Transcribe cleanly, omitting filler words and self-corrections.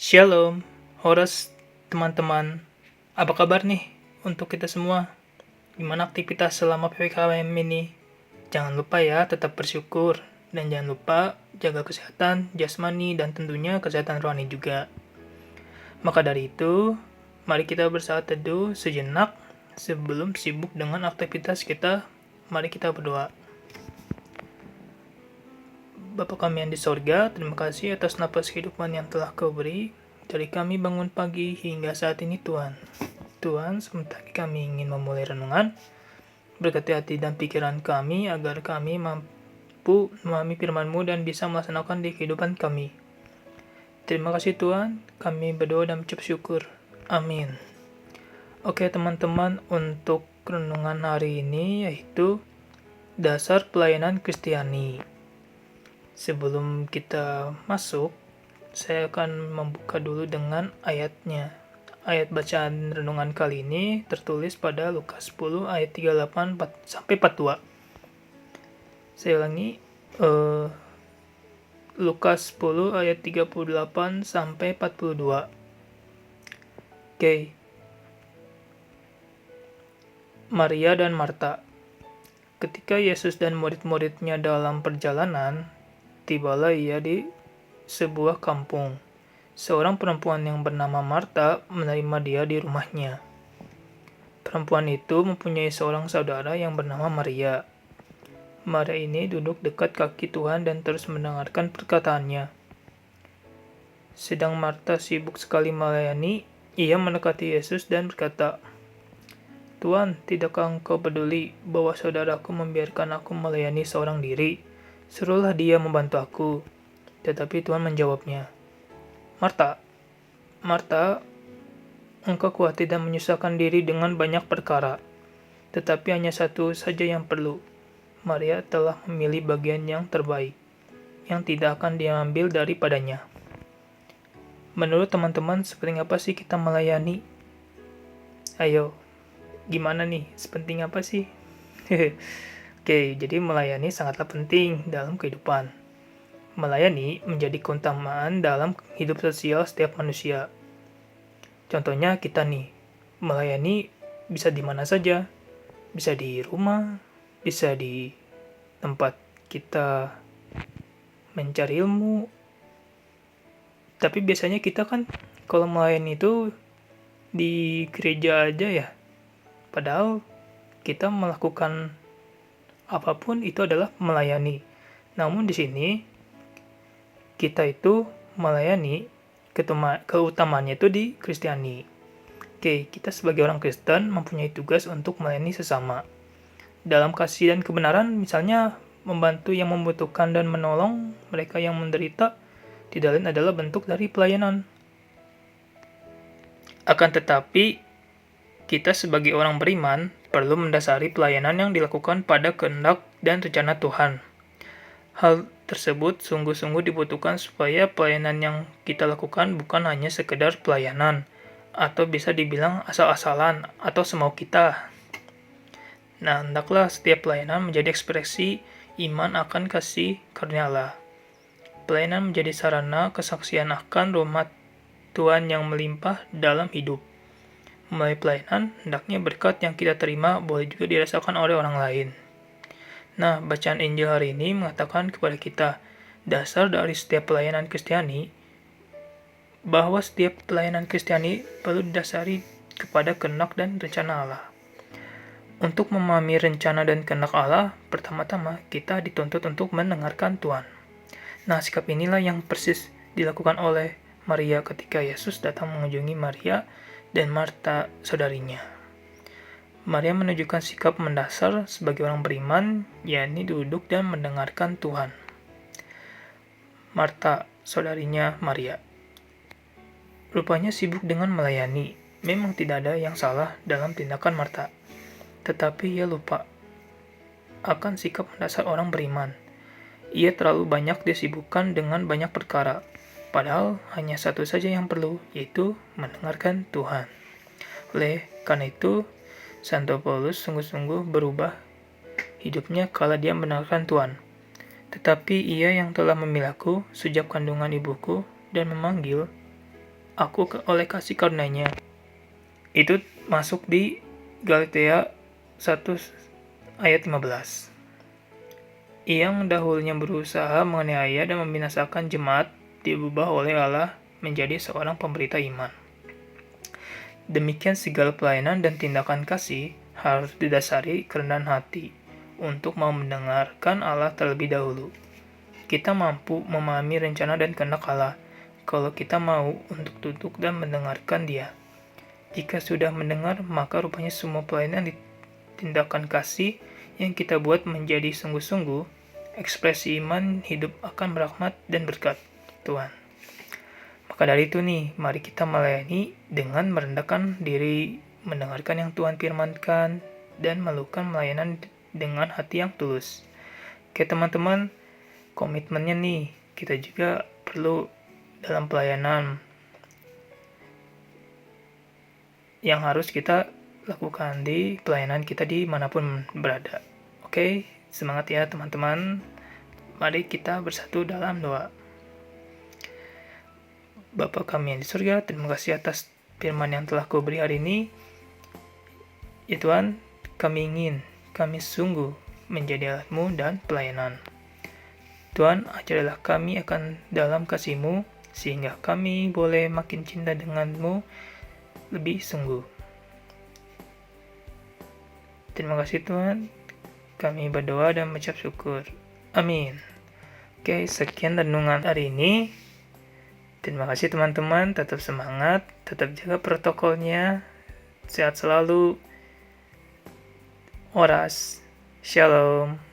Shalom, Horas, teman-teman. Apa kabar nih untuk kita semua? Gimana aktivitas selama PPKM ini? Jangan lupa ya, tetap bersyukur. Dan jangan lupa jaga kesehatan, jasmani, dan tentunya kesehatan rohani juga. Maka dari itu, mari kita bersaat teduh sejenak sebelum sibuk dengan aktivitas kita. Mari kita berdoa. Bapa kami yang di sorga, terima kasih atas napas kehidupan yang telah Kau beri. Dari kami bangun pagi hingga saat ini Tuhan. Tuhan, sebentar kami ingin memulai renungan. Berkati hati dan pikiran kami agar kami mampu memahami firman-Mu dan bisa melaksanakan di kehidupan kami. Terima kasih Tuhan, kami berdoa dan mengucap syukur. Amin. Oke teman-teman, untuk renungan hari ini yaitu dasar pelayanan Kristiani. Sebelum kita masuk, saya akan membuka dulu dengan ayatnya. Ayat bacaan renungan kali ini tertulis pada Lukas 10 ayat 38 sampai 42. Saya ulangi, Lukas 10 ayat 38 sampai 42. Oke. Maria dan Marta. Ketika Yesus dan murid-muridnya dalam perjalanan, tibalah ia di sebuah kampung. Seorang perempuan yang bernama Marta menerima dia di rumahnya. Perempuan itu mempunyai seorang saudara yang bernama Maria. Maria ini duduk dekat kaki Tuhan dan terus mendengarkan perkataannya. Sedang Marta sibuk sekali melayani, ia mendekati Yesus dan berkata, "Tuhan, tidakkah engkau peduli bahwa saudaraku membiarkan aku melayani seorang diri? Suruhlah dia membantu aku." Tetapi Tuhan menjawabnya, Marta, Marta, engkau khawatir dan menyusahkan diri dengan banyak perkara, tetapi hanya satu saja yang perlu. Maria telah memilih bagian yang terbaik, yang tidak akan diambil daripadanya. Menurut teman-teman, sepenting apa sih kita melayani? Ayo, gimana nih? Sepenting apa sih? Oke, jadi melayani sangatlah penting dalam kehidupan. Melayani menjadi keutamaan dalam hidup sosial setiap manusia. Contohnya kita nih, melayani bisa di mana saja. Bisa di rumah, bisa di tempat kita mencari ilmu. Tapi biasanya kita kan kalau melayani itu di gereja aja ya. Padahal kita melakukan apapun itu adalah melayani. Namun di sini kita itu melayani, keutamaannya itu di Kristiani. Oke, kita sebagai orang Kristen mempunyai tugas untuk melayani sesama. Dalam kasih dan kebenaran, misalnya membantu yang membutuhkan dan menolong mereka yang menderita, tidak lain adalah bentuk dari pelayanan. Akan tetapi, kita sebagai orang beriman perlu mendasari pelayanan yang dilakukan pada kehendak dan rencana Tuhan. Hal tersebut sungguh-sungguh dibutuhkan supaya pelayanan yang kita lakukan bukan hanya sekedar pelayanan, atau bisa dibilang asal-asalan atau semau kita. Nah, hendaklah setiap pelayanan menjadi ekspresi iman akan kasih karunia Allah. Pelayanan menjadi sarana kesaksian akan rahmat Tuhan yang melimpah dalam hidup. Melalui pelayanan, hendaknya berkat yang kita terima boleh juga dirasakan oleh orang lain. Nah, bacaan Injil hari ini mengatakan kepada kita, dasar dari setiap pelayanan Kristiani, bahwa setiap pelayanan Kristiani perlu didasari kepada kehendak dan rencana Allah. Untuk memahami rencana dan kehendak Allah, pertama-tama kita dituntut untuk mendengarkan Tuhan. Nah, sikap inilah yang persis dilakukan oleh Maria ketika Yesus datang mengunjungi Maria dan Marta saudarinya. Maria menunjukkan sikap mendasar sebagai orang beriman, yakni duduk dan mendengarkan Tuhan. Marta, saudarinya Maria, rupanya sibuk dengan melayani. Memang tidak ada yang salah dalam tindakan Marta, tetapi ia lupa akan sikap mendasar orang beriman. Ia terlalu banyak disibukkan dengan banyak perkara, padahal hanya satu saja yang perlu, yaitu mendengarkan Tuhan. Oleh karena itu, Santo Paulus sungguh-sungguh berubah hidupnya kala dia mendengarkan Tuhan. Tetapi ia yang telah memilihku sejak kandungan ibuku dan memanggil oleh kasih karunia-Nya. Itu masuk di Galatia 1 ayat 15. Yang dahulunya berusaha menganiaya dan membinasakan jemaat diubah oleh Allah menjadi seorang pemberita iman. Demikian segala pelayanan dan tindakan kasih harus didasari kerendahan hati untuk mau mendengarkan Allah terlebih dahulu. Kita mampu memahami rencana dan kehendak Allah kalau kita mau untuk duduk dan mendengarkan Dia. Jika sudah mendengar, maka rupanya semua pelayanan dan tindakan kasih yang kita buat menjadi sungguh-sungguh ekspresi iman hidup akan rahmat dan berkat Tuhan. Maka dari itu nih, mari kita melayani dengan merendahkan diri, mendengarkan yang Tuhan firmankan, dan melakukan pelayanan dengan hati yang tulus. Oke teman-teman, komitmennya nih, kita juga perlu dalam pelayanan yang harus kita lakukan di pelayanan kita dimanapun berada. Oke, semangat ya teman-teman. Mari kita bersatu dalam doa. Bapa kami yang di surga, terima kasih atas firman yang telah Kau beri hari ini. Ya Tuhan, kami sungguh menjadi alat-Mu dan pelayanan. Tuhan, ajarilah kami akan dalam kasih-Mu, sehingga kami boleh makin cinta dengan-Mu lebih sungguh. Terima kasih Tuhan, kami berdoa dan mengucap syukur. Amin. Oke, sekian renungan hari ini. Terima kasih teman-teman, tetap semangat, tetap jaga protokolnya, sehat selalu. Oras, Shalom.